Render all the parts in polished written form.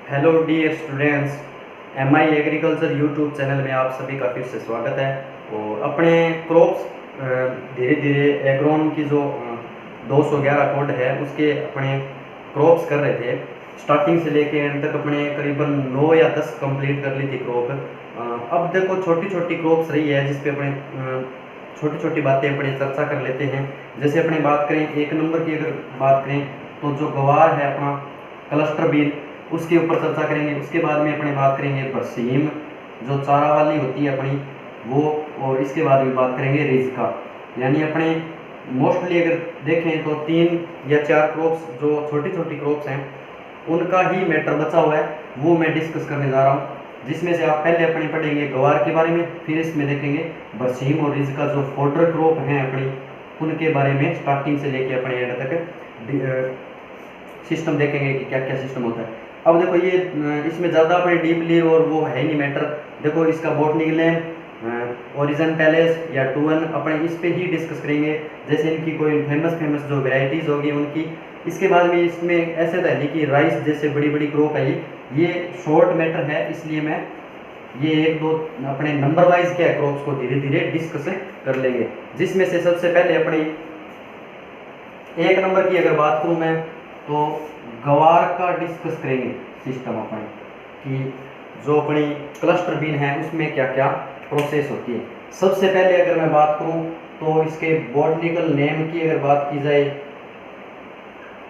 Hello dear students, M आई agriculture YouTube channel में आप सभी का फिर से स्वागत है। और अपने क्रॉप्स धीरे धीरे एग्रोन की जो 211 कोड है उसके अपने क्रॉप्स कर रहे थे। स्टार्टिंग से लेके एंड तक अपने करीबन 9 या 10 कंप्लीट कर ली थी क्रॉप। अब देखो छोटी छोटी क्रॉप्स रही है जिस पे अपने छोटी छोटी बातें अपने चर्चा कर लेते हैं। जैसे अपने बात करें एक नंबर की, अगर बात करें तो जो गवार है अपना क्लस्टर बीन, उसके ऊपर चर्चा करेंगे। उसके बाद में अपने बात करेंगे बरसीम जो चारा वाली होती है अपनी वो, और इसके बाद में बात करेंगे रिजका। यानी अपने मोस्टली अगर देखें तो 3 या 4 क्रॉप्स जो छोटी छोटी क्रॉप्स हैं उनका ही मैटर बचा हुआ है, वो मैं डिस्कस करने जा रहा हूँ। जिसमें से आप पहले अपने पढ़ेंगे गवार के बारे में, फिर इसमें देखेंगे बरसीम और रिजका जो फोडर क्रॉप हैं अपनी, उनके बारे में स्टार्टिंग से लेके अपने एंड तक सिस्टम देखेंगे कि क्या क्या सिस्टम होता है। अब देखो ये इसमें ज़्यादा अपने डीपली और वो है नहीं मैटर। देखो इसका बॉटनिकल नेम ओरिजिन पैलेस या टूवन अपने इस पे ही डिस्कस करेंगे। जैसे इनकी कोई फेमस जो वेराइटीज़ होगी उनकी। इसके बाद में इसमें ऐसे तो है नहीं कि राइस जैसे बड़ी बड़ी क्रॉप है, ये शॉर्ट मैटर है, इसलिए मैं ये एक दो अपने नंबर वाइज क्या क्रॉप्स को धीरे धीरे डिस्कस कर लेंगे। जिसमें से सबसे पहले अपनी एक नंबर की अगर बात करूँ मैं तो गवार का डिस्कस करेंगे सिस्टम अपने कि जो अपनी क्लस्टर बीन है उसमें क्या क्या प्रोसेस होती है। सबसे पहले अगर मैं बात करूं तो इसके बॉटनिकल नेम की अगर बात की जाए,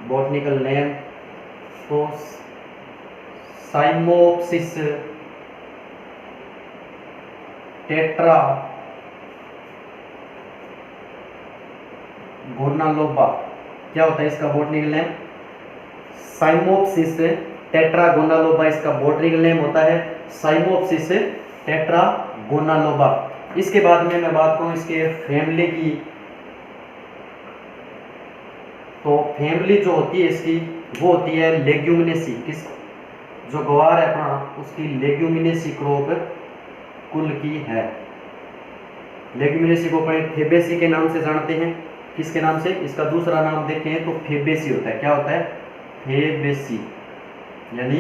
बॉटनिकल नेम तो साइमोप्सिस टेट्रा गोनालोबा। क्या होता है इसका बॉटनिकल नेम? साइमोप्सिस टेट्रागोनालोबा इसका बॉटनिकल नेम होता है। साइमोप्सिस टेट्रागोनालोबा। इसके बाद में मैं बात करूं इसके फैमिली की, तो फैमिली जो होती है इसकी वो होती है लेग्यूमिनेसी। किस जो गवार है अपना उसकी लेग्यूमिनेसी क्रॉप कुल की है। लेग्यूमिनेसी को अपने फेबेसी के नाम से जानते हैं। किसके नाम से? इसका दूसरा नाम देखें तो फेबेसी होता है। क्या होता है? फेबेसी। यानी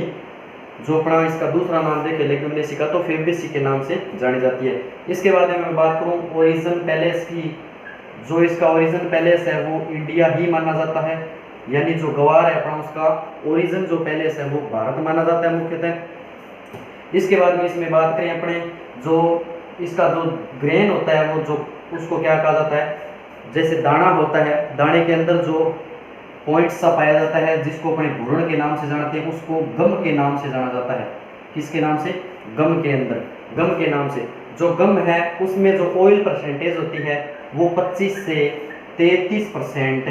जो अपना इसका दूसरा नाम देखे लेग्यूमिनेसी का तो फेबेसी के नाम से जानी जाती है। इसके बाद में मैं बात करूं ओरिजिन पैलेस की, जो इसका ओरिजिन पैलेस है वो इंडिया ही माना जाता है। यानी जो गवार है अपना उसका ओरिजिन जो पैलेस है वो भारत माना जाता है मुख्यतः। इसके बाद में इसमें बात करें अपने जो इसका जो ग्रेन होता है वो जो उसको क्या कहा जाता है, जैसे दाना होता है, दाने के अंदर जो पॉइंट सा पाया जाता है जिसको अपने भ्रूण के नाम से जानते हैं, उसको गम के नाम से जाना जाता है। किसके नाम से? गम के अंदर, गम के नाम से। जो गम है उसमें जो ऑयल परसेंटेज होती है वो 25 से 33%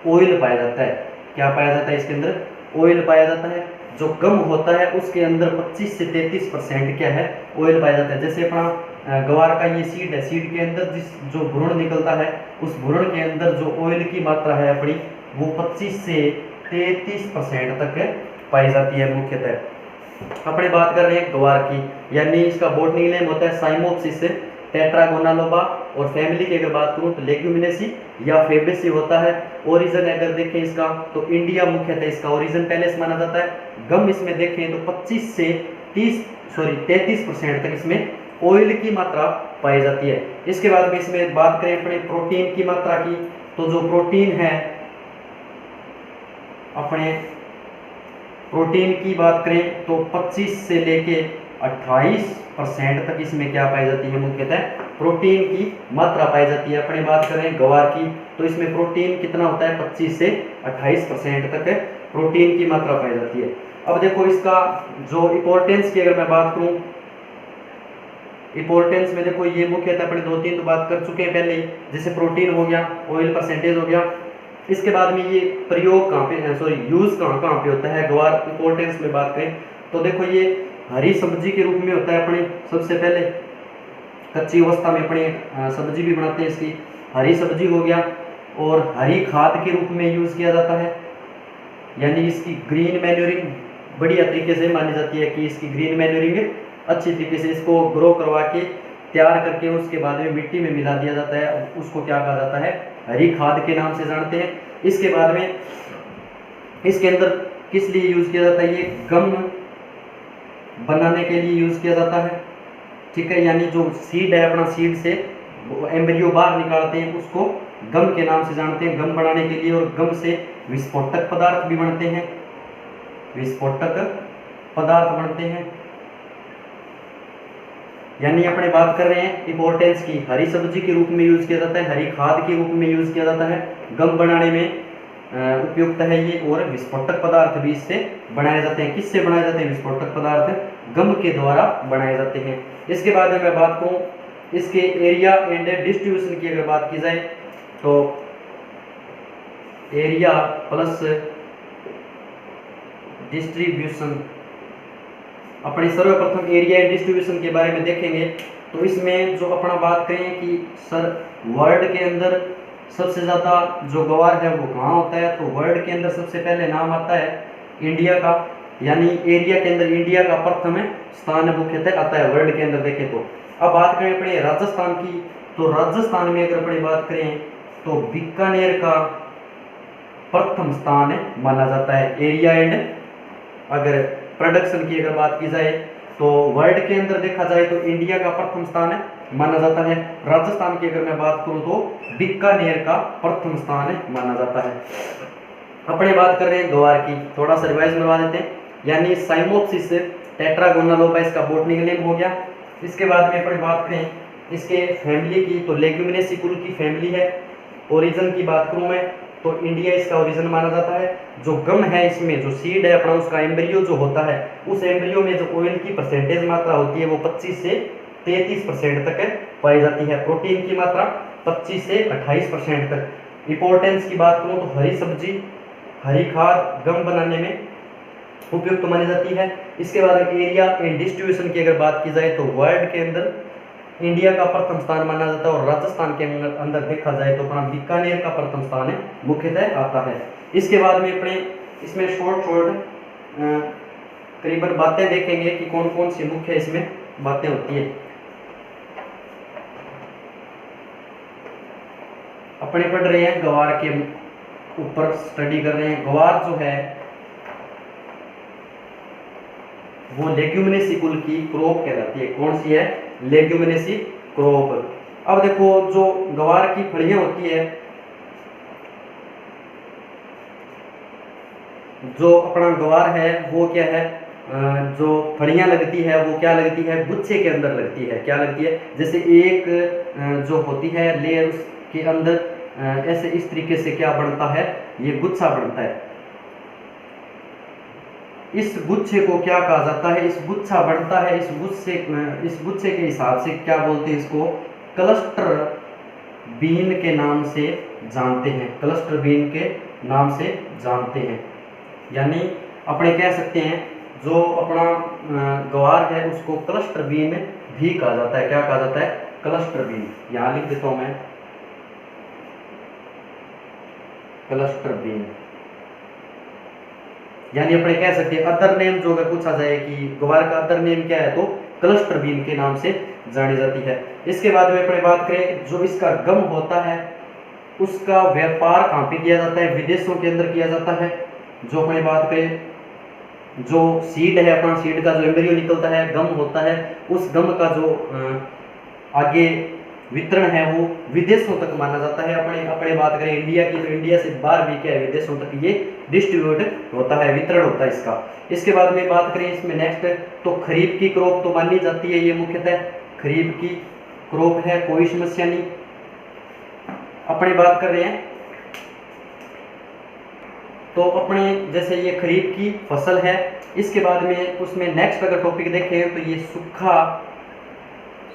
ऑयल पाया जाता है। क्या पाया जाता है इसके अंदर? ऑयल पाया जाता है। जो गम होता है उसके अंदर 25 से 33% क्या है? ऑयल पाया जाता है। जैसे अपना गवार का ये सीड है, सीड के अंदर जिस जो भ्रूण निकलता है उस भ्रूण के अंदर जो ऑयल की मात्रा है अपनी वो 25 से 33% तक पाई जाती है मुख्यतः। अपने बात कर रहे हैं गवार की, यानी इसका बॉटनिकल नेम होता है साइमोप्सिस टेट्रागोनालोबा। और फैमिली की अगर बात करूं तो लेग्यूमिनेसी या फेबेसी होता है। ओरिजिन अगर देखें इसका तो इंडिया मुख्यतः इसका ओरिजिन पैलेस माना जाता है। गम इसमें देखें तो 25 से 33% तक इसमें ऑयल की मात्रा पाई जाती है। इसके बाद में इसमें बात करें अपने प्रोटीन की मात्रा की, तो जो प्रोटीन है अपने प्रोटीन की बात करें तो 25 से लेके 28% तक इसमें क्या पाई जाती है? मुख्यतः प्रोटीन की मात्रा पाई जाती है। अपने बात करें गवार की तो इसमें प्रोटीन कितना होता है? 25 से 28% तक प्रोटीन की मात्रा पाई जाती है। अब देखो इसका जो इंपॉर्टेंस की अगर मैं बात करूं, इंपॉर्टेंस में देखो ये मुख्यतः अपने 2-3 तो बात कर चुके हैं पहले ही। जैसे प्रोटीन हो गया, ऑयल परसेंटेज हो गया। इसके बाद में ये प्रयोग कहाँ पे है, सॉरी यूज कहाँ कहाँ पे होता है गवार इंपॉर्टेंस में बात करें तो देखो ये हरी सब्जी के रूप में होता है। अपने सबसे पहले कच्ची अवस्था में अपने सब्जी भी बनाते हैं इसकी, हरी सब्जी हो गया। और हरी खाद के रूप में यूज किया जाता है। यानी इसकी ग्रीन मैन्योरिंग बढ़िया तरीके से मानी जाती है कि इसकी ग्रीन मैन्योरिंग अच्छी तरीके से इसको ग्रो करवा के तैयार करके उसके बाद में मिट्टी में मिला दिया जाता है। उसको क्या कहा जाता है? हरी खाद के नाम से जानते हैं। इसके बाद में इसके अंदर किस लिए यूज किया जाता है? ये गम बनाने के लिए यूज़ किया जाता है। ठीक है, यानी जो सीड है अपना, सीड से एम्ब्रियो बाहर निकालते हैं उसको गम के नाम से जानते हैं, गम बनाने के लिए। और गम से विस्फोटक पदार्थ भी बनते हैं, विस्फोटक पदार्थ बनते हैं। यानी अपने बात कर रहे हैं इंपॉर्टेंस की, हरी सब्जी के रूप में यूज किया जाता है, हरी खाद के रूप में यूज किया जाता है, गम बनाने में उपयुक्त है ये। और विस्फोटक पदार्थ भी इससे बनाए जाते हैं। किससे बनाए जाते हैं? विस्फोटक पदार्थ गम के द्वारा बनाए जाते हैं। इसके बाद में मैं बात करूं इसके एरिया एंड डिस्ट्रीब्यूशन की, अगर बात की जाए तो एरिया प्लस डिस्ट्रीब्यूशन, अपने सर्वप्रथम एरिया एंड डिस्ट्रीब्यूशन के बारे में देखेंगे। तो इसमें जो अपना बात करें कि सर वर्ल्ड के अंदर सबसे ज़्यादा जो गवार है वो कहाँ होता है, तो वर्ल्ड के अंदर सबसे पहले नाम आता है इंडिया का। यानी एरिया के अंदर इंडिया का प्रथम स्थान मुख्यतः आता है वर्ल्ड के अंदर देखें तो। अब बात करें अपने राजस्थान की, तो राजस्थान में अगर अपनी बात करें तो बीकानेर का प्रथम स्थान माना जाता है एरिया एंड अगर प्रोडक्शन की अगर बात की जाए तो वर्ल्ड के अंदर देखा जाए तो इंडिया का प्रथम स्थान माना जाता है। राजस्थान की अगर मैं बात करूं तो बीकानेर का प्रथम स्थान माना जाता है। अपने बात कर रहे हैं ग्वार की, थोड़ा सा रिवाइज करवा देते हैं। यानी साइमोप्सिस टेट्रागोनलोबा इसका बोटनिकल नेम हो गया। इसके बाद में अपनी बात करें इसके फैमिली की, तो लेग्यूमिनेसी कुल की फैमिली है। ओरिजिन की बात करूं मैं तो इंडिया इसका ओरिजिन माना जाता है। जो गम है इसमें जो सीड है अपना, उसका एम्ब्रियो जो होता है, उस एम्ब्रियो में जो ऑयल की परसेंटेज मात्रा होती है वो 25 से 33% तक पाई जाती है। प्रोटीन की मात्रा 25 से 28% तक। इंपॉर्टेंस की बात करूं तो हरी सब्जी, हरी खाद गम बनाने में उपयुक्त मानी जाती है। इसके बाद एरिया एंड डिस्ट्रीब्यूशन की अगर बात की जाए तो वर्ल्ड के अंदर इंडिया का प्रथम स्थान माना जाता है। और राजस्थान के अंदर देखा जाए तो अपना बीकानेर का प्रथम स्थान मुख्यतः आता है। इसके बाद में अपने इसमें शॉर्ट करीबन बातें देखेंगे कि कौन कौन सी मुख्य इसमें बातें होती है। अपने पढ़ रहे हैं ग्वार के ऊपर स्टडी कर रहे हैं। ग्वार जो है वो लेग्यूमिनेसी कुल की क्रॉप कहलाती है। कौन सी है? Leguminosae crop. अब देखो जो ग्वार की फलियां होती है, जो अपना ग्वार है वो क्या है, जो फलियां लगती है वो क्या लगती है, गुच्छे के अंदर लगती है। क्या लगती है? जैसे एक जो होती है लेयर, उसके अंदर ऐसे इस तरीके से क्या बनता है, ये गुच्छा बनता है। इस गुच्छे को क्या कहा जाता है? इस गुच्छा बनता है। इस गुच्छे के हिसाब से क्या बोलते हैं इसको? क्लस्टर बीन के नाम से जानते हैं। क्लस्टर बीन के नाम से जानते हैं। यानी अपने कह सकते हैं जो अपना ग्वार है उसको क्लस्टर बीन भी कहा जाता है। क्या कहा जाता है? Cluster bean. यहाँ लिख देता हूं मैं, क्लस्टर बीन। यानी अपने कह सकते हैं अदर नेम जो अगर पूछा जाए कि ग्वार का अदर नेम क्या है तो क्लस्टर बीन के नाम से जानी जाती है। इसके बाद में अपने बात करें जो इसका गम होता है उसका व्यापार कहाँ पे किया जाता है? विदेशों के अंदर किया जाता है। जो अपने बात करें जो सीड है, अपना सीड का जो एम्ब्रियो निकलता है, गम होता है, उस गम का जो आगे वितरण है वो विदेशों तक माना जाता है। अपने बात करें इंडिया की तो इंडिया से बाहर भी क्या है, विदेशों तक ये डिस्ट्रीब्यूट होता है, वितरण होता है इसका। इसके बाद में बात करें इसमें नेक्स्ट तो खरीफ की क्रॉप तो मानी जाती है, ये मुख्यतः खरीफ की क्रॉप है, कोई समस्या नहीं। अपने बात कर रहे हैं तो अपने जैसे ये खरीफ की फसल है। इसके बाद में उसमें नेक्स्ट अगर टॉपिक देखें तो ये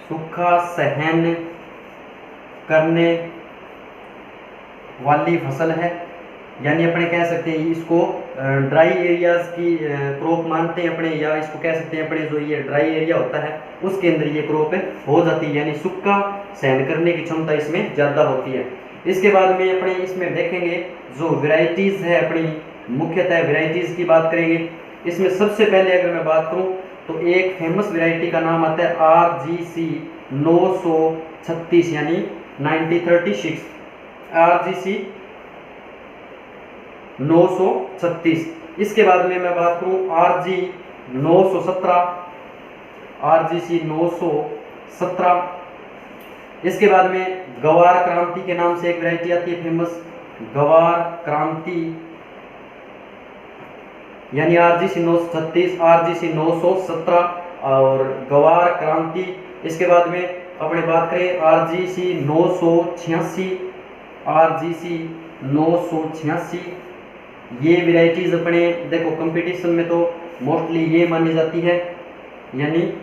सूखा सहन करने वाली फसल है। यानी अपने कह सकते हैं इसको ड्राई एरियाज की क्रॉप मानते हैं अपने, या इसको कह सकते हैं अपने जो ये ड्राई एरिया होता है उसके अंदर ये क्रॉप हो जाती है। यानी सूखा सहन करने की क्षमता इसमें ज़्यादा होती है। इसके बाद में अपने इसमें देखेंगे जो वैरायटीज़ है, अपनी मुख्यतः वैरायटीज़ की बात करेंगे। इसमें सबसे पहले अगर मैं बात करूं तो एक फेमस वैरायटी का नाम आता है RGC 936 यानी 9036, RGC 936। इसके बाद में मैं बात करूं RG 917, RGC 917। इसके बाद में गवार क्रांति के नाम से एक वैरायटी आती है फेमस, गवार क्रांति यानी RGC 936, RGC 917 और गवार क्रांति। इसके बाद में अपने बात करें RGC 986, RGC 986। ये वैरायटीज अपने देखो कंपटीशन में तो मोस्टली ये मानी जाती है, यानी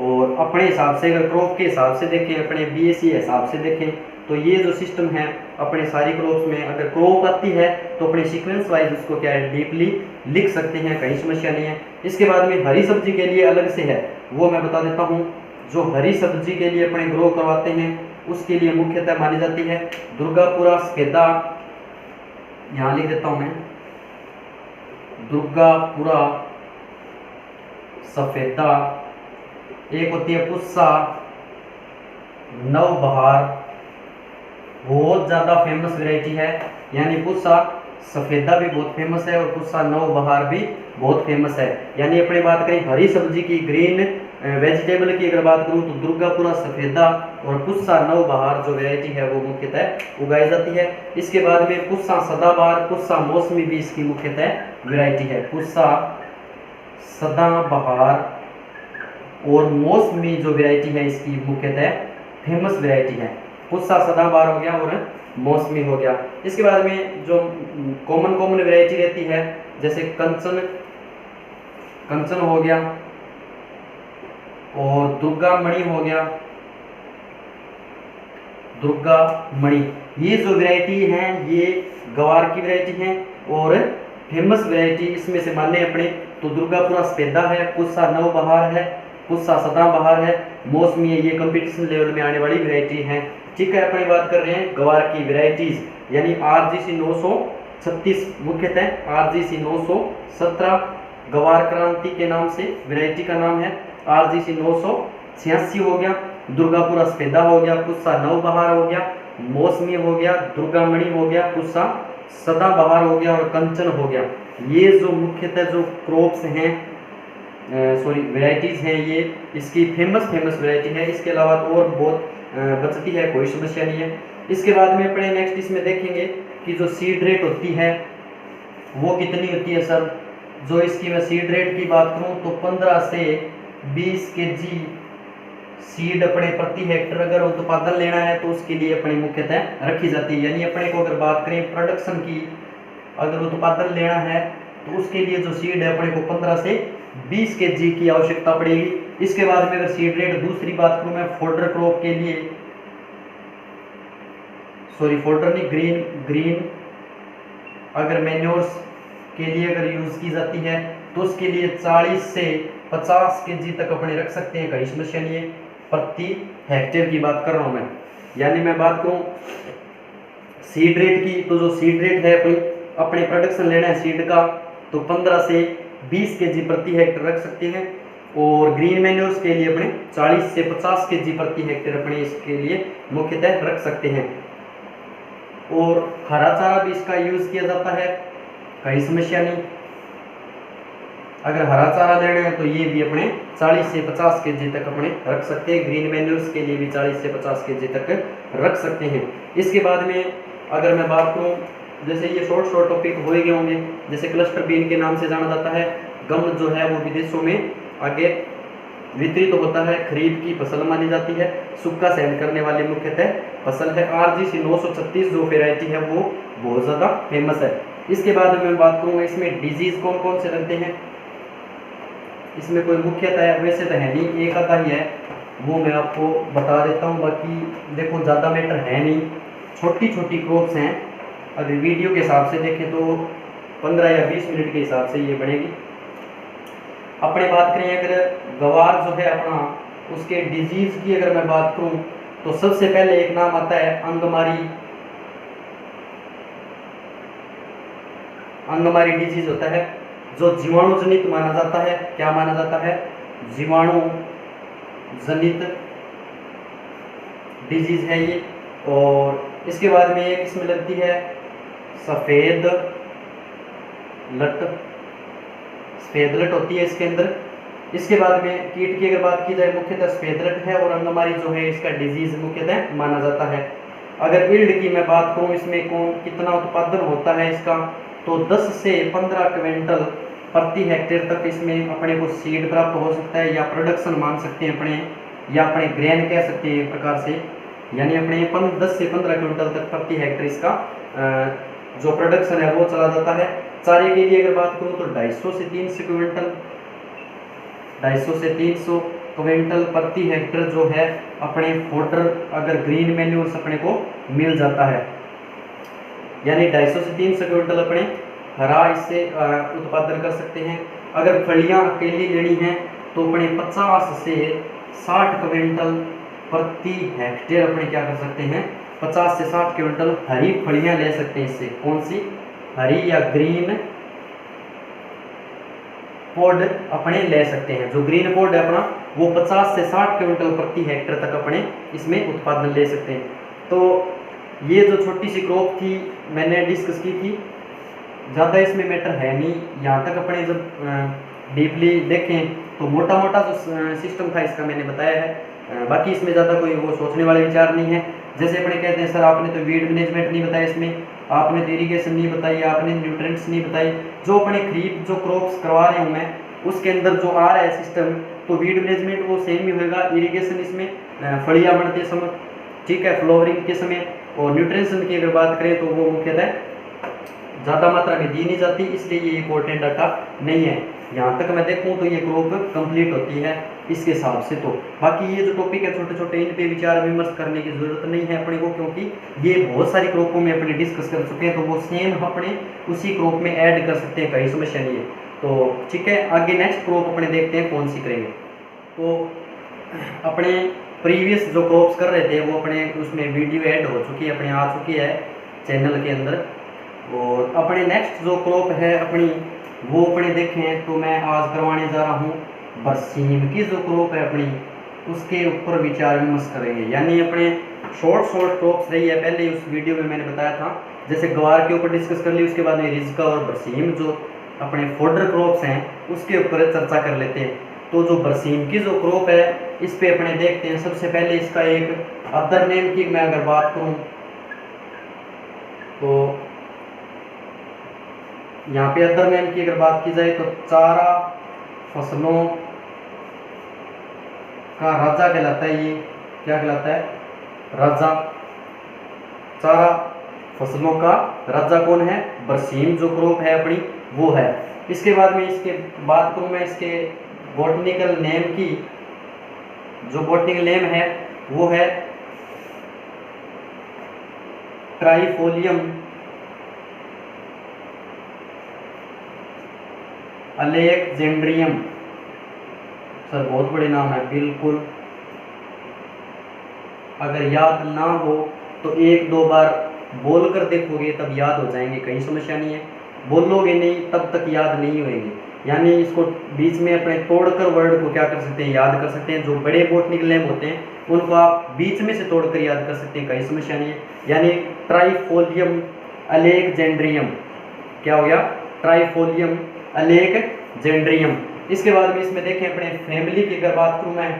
और अपने हिसाब से अगर क्रॉप के हिसाब से देखें, अपने BSc हिसाब से देखें तो ये जो सिस्टम है अपने सारी क्रॉप्स में अगर क्रॉप आती है तो अपने सीक्वेंस वाइज उसको क्या है डीपली लिख सकते हैं, कहीं समस्या नहीं है। इसके बाद में हरी सब्जी के लिए अलग से है, वो मैं बता देता हूँ। जो हरी सब्जी के लिए अपने ग्रो करवाते हैं उसके लिए मुख्यतः मानी जाती है दुर्गापुरा सफेदा, यहाँ लिख देता हूँ मैं, दुर्गापुरा सफेदा। एक होती है पुस्सा नवबहार, बहुत ज़्यादा फेमस वैरायटी है, यानी पुस्सा सफेदा भी बहुत फेमस है और पुस्सा नवबहार भी बहुत फेमस है। यानी अपने बात करें हरी सब्जी की, ग्रीन वेजिटेबल की अगर बात करूं तो दुर्गापुरा सफेदा और पुस्सा नवबहार जो वैरायटी है वो मुख्यतः उगाई जाती है। इसके बाद में पुस्सा सदाबहार, पुस्सा मौसमी भी इसकी मुख्यतः वैरायटी है। पुस्सा सदाबहार और मौसमी जो वैरायटी है इसकी मुख्यतः फेमस वैरायटी है। पुस्सा सदाबहार हो गया और मौसमी हो गया। इसके बाद में जो कॉमन वैरायटी रहती है जैसे कंचन हो गया और दुर्गा मणि हो गया, दुर्गा मणि। ये जो वैरायटी हैं ये गवार की वैरायटी हैं और फेमस वैरायटी इसमें से माने अपने तो दुर्गापुरा सफेदा है, पुस्सा नवबहार है, पुस्सा सदाबहार है, मौसमी है। ये कंपटीशन लेवल में आने वाली वैरायटी है। ठीक है, अपनी बात कर रहे हैं गवार की वैरायटीज, यानी RGC 936 मुख्यतः RGC 917 गवार क्रांति के नाम से वैरायटी का नाम है, RGC 986 हो गया, दुर्गापुरा सफेदा हो गया, पुस्सा नवबहार हो गया, मौसमी हो गया, दुर्गामणि हो गया, पुस्सा सदाबहार हो गया और कंचन हो गया। ये जो मुख्यतः जो क्रॉप्स हैं वैरायटीज हैं ये इसकी फेमस वैरायटी है। इसके अलावा तो और बहुत बचती है, कोई समस्या नहीं है। इसके बाद में अपने नेक्स्ट इसमें देखेंगे कि जो सीड रेट होती है वो कितनी होती है सर। जो इसकी मैं सीड रेट की बात करूं तो 15 से 20 kg सीड अपने प्रति हेक्टर अगर उत्पादन लेना है तो उसके लिए अपनी मुख्यतः रखी जाती है। यानी अपने को अगर बात करें प्रोडक्शन की, अगर उत्पादन लेना है तो उसके लिए जो सीड है अपने को 15 से 20 kg की आवश्यकता पड़ेगी। इसके बाद में अगर सीड रेट दूसरी बात करूं मैं फोल्डर क्रॉप के लिए, फोल्डर नहीं, ग्रीन अगर मैन्योर्स के लिए अगर यूज की जाती है तो उसके लिए 40 से 50 kg तक अपने रख सकते हैं, कहीं समस्या नहीं है। प्रति हेक्टेयर की बात कर रहा हूं मैं। यानी मैं बात करूं सीड रेट की तो जो सीड रेट है अपने प्रोडक्शन लेना है सीड का तो 15 से 20 kg प्रति हेक्टेयर रख सकते हैं। और ग्रीन मैन्योर्स के लिए अपने 40 से 50 kg प्रति हेक्टेयर अपने इसके लिए मुख्यतः रख सकते हैं। और हरा चारा भी इसका यूज किया जाता है, कहीं समस्या नहीं। अगर हरा चारा लेना है तो ये भी अपने 40 से 50 kg तक अपने रख सकते हैं। ग्रीन मैन्योर्स के लिए भी 40 से 50 kg तक रख सकते हैं। इसके बाद में अगर मैं बात करूं जैसे ये शॉर्ट टॉपिक हो गए होंगे, जैसे क्लस्टर बीन के नाम से जाना जाता है। गम जो है वो विदेशों में आगे वितरित होता है, खरीफ की फसल मानी जाती है, सूखा सहन करने वाली मुख्यतः फसल है। RGC 936 जो वेराइटी है वो बहुत ज़्यादा फेमस है। इसके बाद मैं बात करूँगा इसमें डिजीज कौन कौन से लगते हैं। इसमें कोई मुख्यतः वैसे तो है नहीं, एक आधा ही है, वो मैं आपको बता देता हूँ। बाकी देखो ज़्यादा मैटर है नहीं, छोटी छोटी क्रॉप्स हैं। अगर वीडियो के हिसाब से देखें तो 15 या 20 मिनट के हिसाब से ये बनेगी। अपने बात करें अगर गवार जो है अपना उसके डिजीज की अगर मैं बात करूं तो सबसे पहले एक नाम आता है अंगमारी डिजीज होता है, जो जीवाणु जनित माना जाता है। क्या माना जाता है? जीवाणु जनित डिजीज है ये। और इसके बाद में एक इसमें लगती है सफेद लट होती है इसके अंदर। इसके बाद में कीट की अगर बात की जाए, मुख्यतः सफेद रट है और अंगमारी जो है इसका डिजीज मुख्यतः माना जाता है। अगर यील्ड की मैं बात करूं, इसमें कौन कितना उत्पादन होता है इसका, तो 10 से 15 क्विंटल प्रति हेक्टेयर तक इसमें अपने को सीड प्राप्त हो सकता है, या प्रोडक्शन मान सकते हैं अपने, या अपने ग्रेन कह सकते हैं एक प्रकार से, यानी अपने 10 से 15 क्विंटल तक प्रति हेक्टेयर इसका जो प्रोडक्शन है वो चला जाता है। चारे के लिए अगर बात करूं तो 250 से 300 क्विंटल 250 से 300 क्विंटल प्रति हेक्टेयर जो है अपने फोडर अगर ग्रीन मैन्योर्स अपने को मिल जाता है, यानी 250 से 300 क्विंटल अपने हरा इससे उत्पादन कर सकते हैं। अगर फलियां अकेली लेनी है तो अपने 50 से 60 क्विंटल प्रति हेक्टेयर अपने क्या कर सकते हैं, 50 से 60 क्विंटल हरी फलियां ले सकते हैं। इससे कौन सी, हरी या ग्रीन पोड अपने ले सकते हैं। जो ग्रीन पोड है अपना वो 50 से 60 क्विंटल प्रति हेक्टेयर तक अपने इसमें उत्पादन ले सकते हैं। तो ये जो छोटी सी क्रॉप थी मैंने डिस्कस की थी, ज़्यादा इसमें मैटर है नहीं। यहाँ तक अपने जब डीपली देखें तो मोटा मोटा जो सिस्टम था इसका मैंने बताया है, बाकी इसमें ज़्यादा कोई वो सोचने वाले विचार नहीं है। जैसे अपने कहते हैं सर आपने तो वीड मैनेजमेंट नहीं बताया, इसमें आपने तो इरीगेशन नहीं बताई, आपने न्यूट्रिएंट्स नहीं बताई। जो अपने खरीफ जो क्रॉप्स करवा रहे हूँ मैं उसके अंदर जो आ रहा है सिस्टम, तो वीड मैनेजमेंट वो सेम ही होगा। इरीगेशन इसमें फलियाँ बढ़ते समय, ठीक है, फ्लावरिंग के समय। और न्यूट्रिशन की अगर बात करें तो वो मुख्यतः ज़्यादा मात्रा में दी नहीं जाती, इसलिए ये इंपॉर्टेंट डाटा नहीं है। यहाँ तक मैं देखूँ तो ये क्रॉप कंप्लीट होती है इसके हिसाब से। तो बाकी ये जो टॉपिक है छोटे छोटे, इन पे विचार विमर्श करने की ज़रूरत नहीं है अपने को, क्योंकि ये बहुत सारी क्रॉपों में अपने डिस्कस कर चुके हैं, तो वो सेम अपने उसी क्रॉप में ऐड कर सकते हैं, कहीं समस्या नहीं है। तो ठीक है, आगे नेक्स्ट क्रॉप अपने देखते हैं कौन सी करेंगे। तो अपने प्रीवियस जो क्रॉप्स कर रहे थे वो अपने उसमें वीडियो ऐड हो चुकी है, अपने आ चुकी है चैनल के अंदर। और अपने नेक्स्ट जो क्रॉप है अपनी वो अपने देखें तो मैं आज करवाने जा रहा हूँ बरसीम की जो क्रॉप है अपनी, उसके ऊपर विचार विमर्श करेंगे। यानी अपने शॉर्ट क्रॉप्स रही है, पहले उस वीडियो में मैंने बताया था, जैसे गवार के ऊपर डिस्कस कर ली, उसके बाद में रिजका और बरसीम जो अपने फोडर क्रॉप्स हैं उसके ऊपर चर्चा कर लेते हैं। तो जो बरसीम की जो क्रॉप है इस पे अपने देखते हैं। सबसे पहले इसका एक अदर नेम की मैं अगर बात करूँ तो यहाँ पे अदर नेम की अगर बात की जाए तो चारा फसलों का राजा कहलाता है। ये क्या कहलाता है, राजा। चारा फसलों का राजा कौन है, बरसीम जो क्रॉप है अपनी वो है। इसके बाद में इसके बात करूँ मैं इसके बॉटनिकल नेम की, जो बॉटनिकल नेम है वो है ट्राइफोलियम अलेक्जेंड्रियम। सर बहुत बड़े नाम है, बिल्कुल अगर याद ना हो तो एक दो बार बोल कर देखोगे तब याद हो जाएंगे, कहीं समस्या नहीं है। बोलोगे नहीं तब तक याद नहीं होंगे। यानी इसको बीच में अपने तोड़कर वर्ड को क्या कर सकते हैं, याद कर सकते हैं। जो बड़े बॉटनिकल नेम होते हैं उनको आप बीच में से तोड़कर याद कर सकते हैं, कहीं समस्या नहीं है। यानी ट्राइफोलियम अलेक्जेंड्रियम, क्या हो गया, ट्राइफोलियम अलेक्जेंड्रियम। इसके बाद में इसमें देखें अपने फैमिली की अगर बात करूँ मैं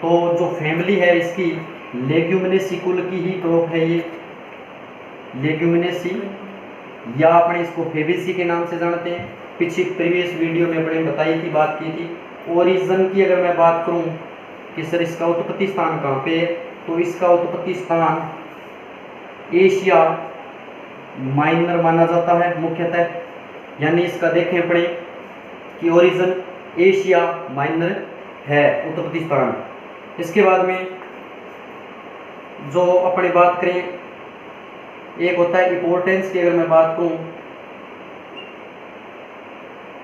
तो जो फैमिली है इसकी लेग्यूमिनेसी कुल की ही क्रॉप है ये, लेग्यूमिनेसी, या अपने इसको फेबेसी के नाम से जानते हैं। पीछे प्रीवियस वीडियो में अपने बताई थी, बात की थी। ओरिजिन की अगर मैं बात करूं कि सर इसका उत्पत्ति स्थान कहाँ पे है, तो इसका उत्पत्ति स्थान एशिया माइनर माना जाता है मुख्यतः। यानी इसका देखें अपने कि ओरिजिन एशिया माइनर है उत्पत्ति स्थान। इसके बाद में जो अपने बात करें, एक होता है इंपॉर्टेंस की अगर मैं बात करूं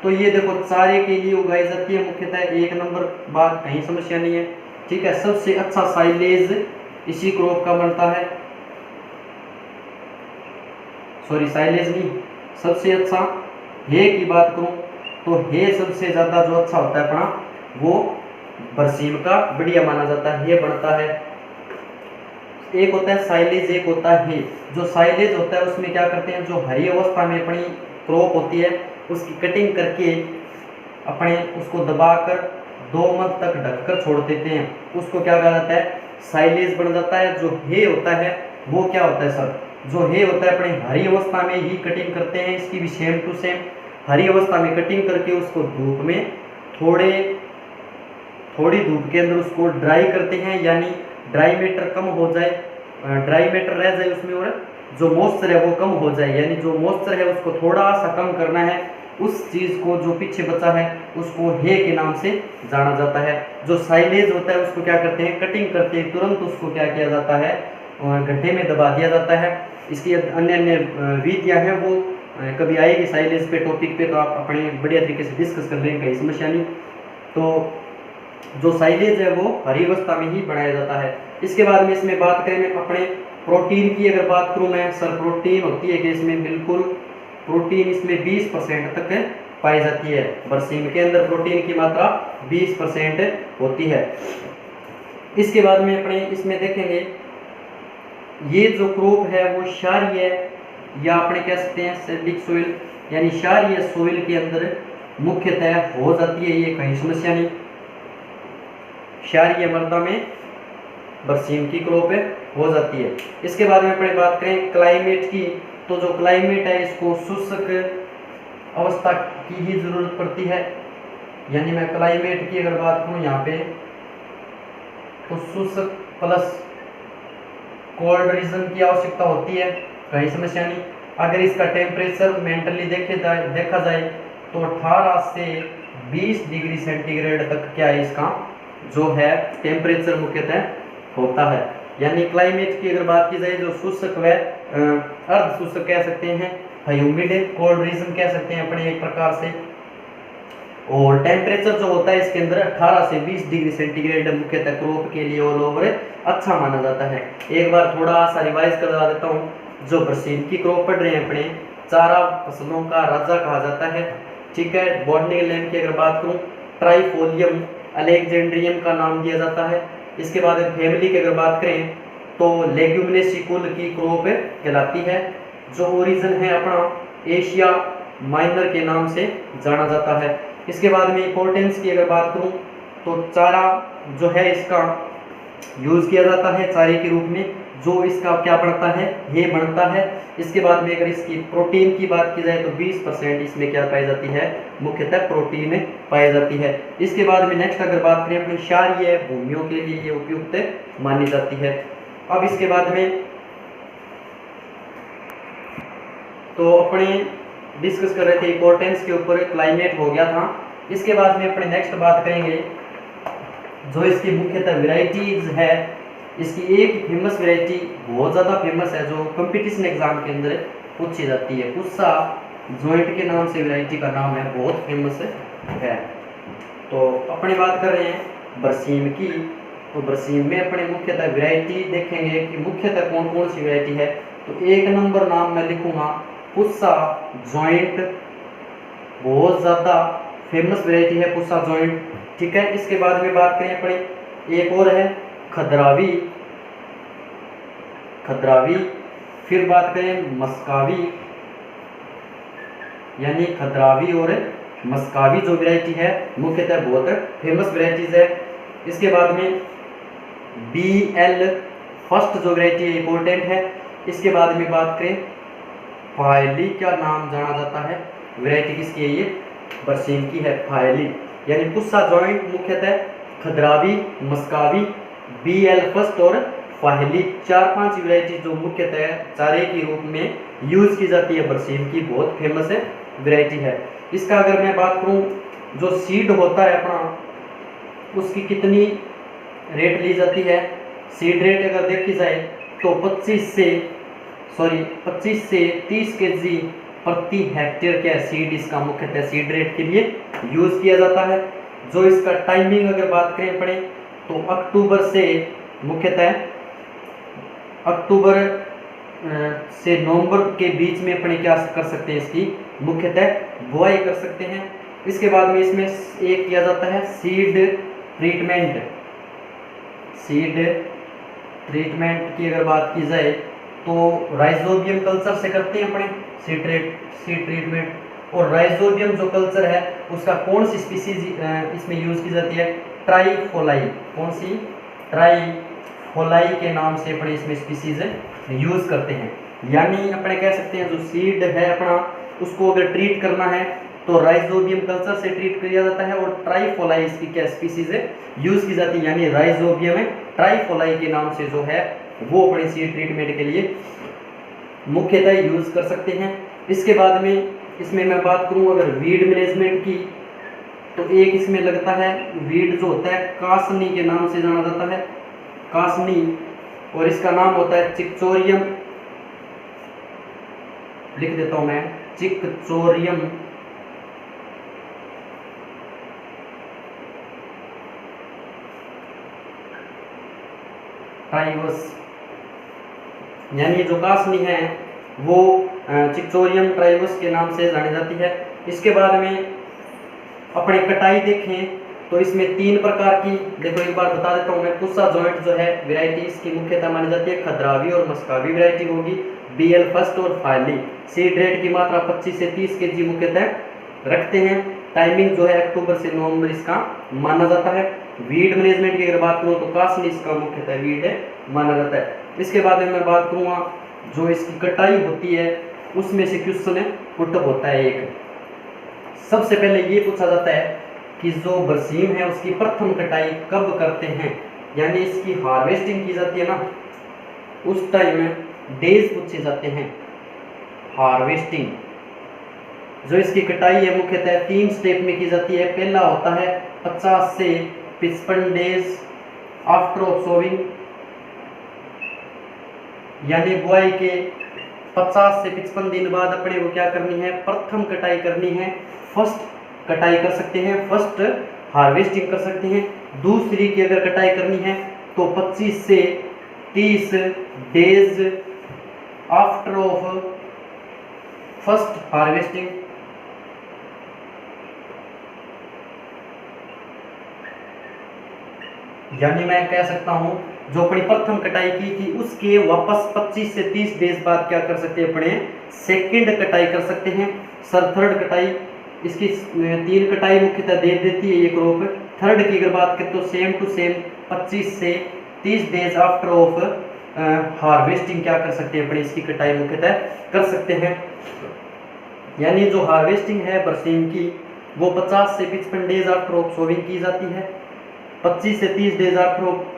तो ये देखो चारे के लिए उगाई जाती है मुख्यतः। एक नंबर बात, कहीं समस्या नहीं है, ठीक है। सबसे अच्छा साइलेज इसी क्रॉप का बनता है, सॉरी साइलेज नहीं, सबसे अच्छा हे की बात करूं तो हे सबसे ज्यादा जो अच्छा होता है अपना वो बरसीम का बढ़िया माना जाता है, ये बनता है। एक होता है साइलेज, एक होता है हे। जो साइलेज होता है उसमें क्या करते हैं, जो हरी अवस्था में अपनी क्रॉप होती है उसकी कटिंग करके अपने उसको दबाकर 2 मंथ तक ढककर छोड़ देते हैं, उसको क्या कहा जाता है, साइलेज बन जाता है। जो हे होता है वो क्या होता है सर, जो हे होता है अपने हरी अवस्था में ही कटिंग करते हैं, इसकी भी सेम टू सेम हरी अवस्था में कटिंग करके उसको धूप में थोड़ी धूप के अंदर उसको ड्राई करते हैं, यानी ड्राई मैटर कम हो जाए, ड्राई मैटर रह जाए उसमें और जो मॉइस्चर है वो कम हो जाए, यानी जो मॉइस्चर है उसको थोड़ा सा कम करना है। उस चीज़ को जो पीछे बचा है उसको हे के नाम से जाना जाता है। जो साइलेज होता है उसको क्या करते हैं, कटिंग करते हैं, तुरंत उसको क्या किया जाता है, गड्ढे में दबा दिया जाता है। इसकी अन्य अन्य विधियाँ हैं, वो कभी आएगी साइलेज पे टॉपिक पे, तो आप अपने बढ़िया तरीके से डिस्कस कर लेंगे, कहीं समस्या नहीं। तो जो साइलेज है वो हरी अवस्था में ही बनाया जाता है। इसके बाद में इसमें बात करें अपने प्रोटीन की, अगर बात करूँ मैं सर, प्रोटीन होती है कि इसमें बिल्कुल प्रोटीन इसमें 20% तक पाई जाती है। बरसीम के अंदर प्रोटीन की मात्रा 20% होती है। इसके बाद में अपने इसमें देखेंगे ये जो क्रॉप है वो क्षारीय या अपने कह सकते हैं एसिडिक सोइल, यानी क्षारीय सोइल के अंदर मुख्यतः हो जाती है, ये कहीं समस्या नहीं। क्षारीय मृदा में बरसीम की क्रॉप हो जाती है। इसके बाद में अपने बात करें क्लाइमेट की, तो जो क्लाइमेट है इसको शुष्क अवस्था की ही जरूरत पड़ती है, यानी मैं क्लाइमेट की अगर बात करूं यहाँ पे तो शुष्क प्लस कोल्ड रीजन की आवश्यकता होती है, कहीं समस्या नहीं। अगर इसका टेम्परेचर मेंटली देखा जाए तो 18 से 20 डिग्री सेंटीग्रेड तक क्या है इसका जो है टेम्परेचर मुख्यतः होता है। यानी क्लाइमेट की अगर बात की जाए जो शुष्क व अर्ध शुष्क कह सकते हैं, ह्यूमिड कोल्ड रीजन कह सकते हैं अपने एक प्रकार से, और टेम्परेचर जो होता है इसके अंदर 18 से 20 डिग्री सेंटीग्रेड मुख्यतः क्रॉप के लिए ऑल ओवर अच्छा माना जाता है। एक बार थोड़ा सा रिवाइज करवा देता हूँ, जो बरसीम की क्रॉप पढ़ रहे हैं अपने, चारा फसलों का राजा कहा जाता है, ठीक है। बॉटनिकल नेम की अगर बात करूँ ट्राइफोलियम अलेक्जेंड्रियम का नाम दिया जाता है। इसके बाद फैमिली की अगर बात करें तो लेग्यूमिनेसी कुल की क्रॉप कहलाती है। जो ओरिजिन है अपना एशिया माइनर के नाम से जाना जाता है। इसके बाद में इंपॉर्टेंस की अगर बात करूं तो चारा जो है इसका यूज़ किया जाता है चारे के रूप में, जो इसका क्या बनता है, ये बनता है। इसके बाद में अगर इसकी प्रोटीन की बात की जाए तो 20% इसमें क्या पाई जाती है, मुख्यतः प्रोटीन पाई जाती है। इसके बाद में नेक्स्ट अगर बात करें अपनी क्षारीय भूमियों के लिए ये उपयुक्त मानी जाती है। अब इसके बाद में तो अपने डिस्कस कर रहे थे इंपॉर्टेंस के ऊपर, क्लाइमेट हो गया था। इसके बाद में अपने नेक्स्ट बात करेंगे जो इसकी मुख्यतः वेराइटीज है। इसकी एक फेमस वैरायटी बहुत ज़्यादा फेमस है जो कंपटीशन एग्जाम के अंदर पूछी जाती है, पुस्सा जॉइंट के नाम से वैरायटी का नाम है, बहुत फेमस है। तो अपनी बात कर रहे हैं बरसीम की, तो बरसीम में अपने मुख्यतः वैरायटी देखेंगे कि मुख्यतः कौन कौन सी वैरायटी है। तो एक नंबर नाम मैं लिखूंगा पुस्सा जॉइंट, बहुत ज़्यादा फेमस वैरायटी है पुस्सा जॉइंट, ठीक है। इसके बाद में बात करें अपने एक और है खद्रावी, फिर बात करें मस्कावी, यानी खद्रावी और मस्कावी जो वैरायटी है मुख्यतः बहुत फेमस वैरायटीज है। इसके बाद में BL फर्स्ट जो वैरायटी है इंपॉर्टेंट है। इसके बाद में बात करें फायली, क्या नाम जाना जाता है, वैरायटी किसकी है, ये बरसीम की है, फायली। यानी पुस्सा जॉइंट मुख्यतः खद्रावी, मस्कावी, BL फर्स्ट और फाहली, 4-5 वैरायटी जो मुख्यतः चारे के रूप में यूज की जाती है बरसीम की, बहुत फेमस है वैरायटी है। इसका अगर मैं बात करूं जो सीड होता है अपना, उसकी कितनी रेट ली जाती है, सीड रेट अगर देखी जाए तो 25 से 30 kg प्रति हेक्टेयर क्या सीड इसका मुख्यतः सीड रेट के लिए यूज किया जाता है। जो इसका टाइमिंग अगर बात करें पड़े तो अक्टूबर से मुख्यतः अक्टूबर से नवंबर के बीच में अपने क्या कर सकते हैं, इसकी मुख्यतः बुआई कर सकते हैं। इसके बाद में इसमें एक किया जाता है सीड ट्रीटमेंट की अगर बात की जाए तो राइजोबियम कल्चर से करते हैं अपने सीड ट्रीटमेंट, और राइजोबियम जो कल्चर है उसका कौन सी स्पीसीज इसमें यूज की जाती है, ट्राइफोलाई। कौन सी, ट्राइफोलाई के नाम से अपने इसमें स्पीसीज यूज करते हैं। यानी अपने कह सकते हैं जो सीड है अपना उसको अगर ट्रीट करना है तो राइजोबियम कल्चर से ट्रीट किया जाता है और ट्राइफोलाई इसकी क्या स्पीसीज है यूज की जाती है, यानी राइजोबियम ट्राइफोलाई के नाम से जो है वो अपने सीड ट्रीटमेंट के लिए मुख्यतः यूज कर सकते हैं। इसके बाद में इसमें मैं बात करूं अगर वीड मैनेजमेंट की, तो एक इसमें लगता है वीड जो होता है कासनी के नाम से जाना जाता है, कासनी, और इसका नाम होता है चिकचोरियम, लिख देता हूं मैं, चिकचोरियम ट्राइवस, यानी जो कासनी है वो चिकचोरियम ट्राइवस के नाम से जानी जाती है। इसके बाद में अपने कटाई देखें तो इसमें 3 प्रकार की, देखो एक बार बता देता हूँ मैं, पुस्सा जॉइंट जो है वैरायटी इसकी मुख्यतः मानी जाती है खद्रावी और मस्कावी वैरायटी होगी, बीएल फर्स्ट और फायली। सीड रेट की मात्रा 25 से 30 केजी मुख्यतः रखते हैं। टाइमिंग जो है अक्टूबर से नवंबर इसका माना जाता है। वीड मैनेजमेंट की अगर बात करूँ तो कासनी इसका मुख्यतः वीड है माना जाता है। इसके बाद में मैं बात करूँगा जो इसकी कटाई होती है उसमें से क्वेश्चन पुटअप होता है एक। सबसे पहले ये पूछा जाता है कि जो बरसीम है उसकी प्रथम कटाई कब करते हैं, यानी इसकी हार्वेस्टिंग की जाती है ना उस टाइम डेज पूछे जाते हैं। हार्वेस्टिंग जो इसकी कटाई है मुख्यतः 3 स्टेप में की जाती है। पहला होता है 50 से 55 डेज आफ्टर ऑफ सोविंग, यानी बुआई के 50 से 55 दिन बाद अपने को क्या करनी है, प्रथम कटाई करनी है। फर्स्ट कटाई कर सकते हैं, फर्स्ट हार्वेस्टिंग कर सकते हैं। दूसरी की अगर कटाई करनी है तो 25 से 30 days after of first harvesting. यानी मैं कह सकता हूं जो अपनी प्रथम कटाई की थी उसके वापस 25 से 30 डेज बाद क्या कर सकते हैं, अपने सेकंड कटाई कर सकते हैं। सर थर्ड कटाई, इसकी 3 कटाई मुख्यतः दे देती है ये क्रॉप। थर्ड की अगर बात करें तो सेम टू सेम 25 से 30 डेज आफ्टर ऑफ हार्वेस्टिंग क्या कर सकते हैं, अपनी इसकी कटाई मुख्यतः कर सकते हैं। यानी जो हार्वेस्टिंग है बरसीम की वो 50 से 55 डेज आफ्टर ऑफ सोविंग की जाती है। 25 से 30 डेज आफ्टर ऑफ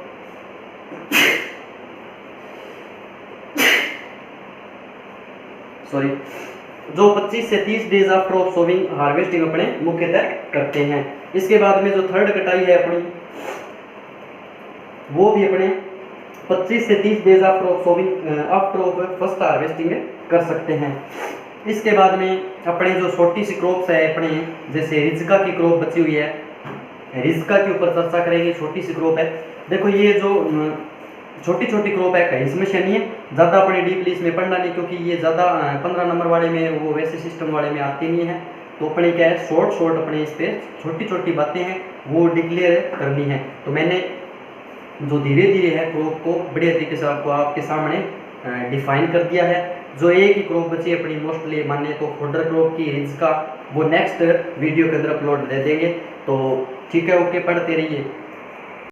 जो 25 से 30 days after of sowing harvesting अपने मुख्यतः करते हैं। इसके बाद में जो थर्ड कटाई है अपनी वो भी अपने 25 से 30 days after of sowing after of first harvesting कर सकते हैं। इसके बाद में अपने जो छोटी सी क्रॉप्स है अपने, जैसे रिजका की क्रॉप बची हुई है, रिजका के ऊपर चर्चा करेंगे। छोटी सी क्रॉप है, देखो ये जो छोटी छोटी क्रॉप है कहीं समस्या नहीं है, ज़्यादा अपने डीपली इसमें पढ़ना नहीं, क्योंकि ये ज़्यादा 15 नंबर वाले में वो वैसे सिस्टम वाले में आती नहीं है। तो अपने क्या है शॉर्ट अपने इस पर छोटी छोटी बातें हैं वो डिक्लेयर करनी है। तो मैंने जो धीरे धीरे है क्रॉप को बढ़िया तरीके से आपको आपके सामने डिफाइन कर दिया है। जो एक ही क्रॉप बची अपनी मोस्टली माने तो फोल्डर क्रॉप की रिज का, वो नेक्स्ट वीडियो के अंदर अपलोड दे देंगे। तो ठीक है, ओके, पढ़ते रहिए।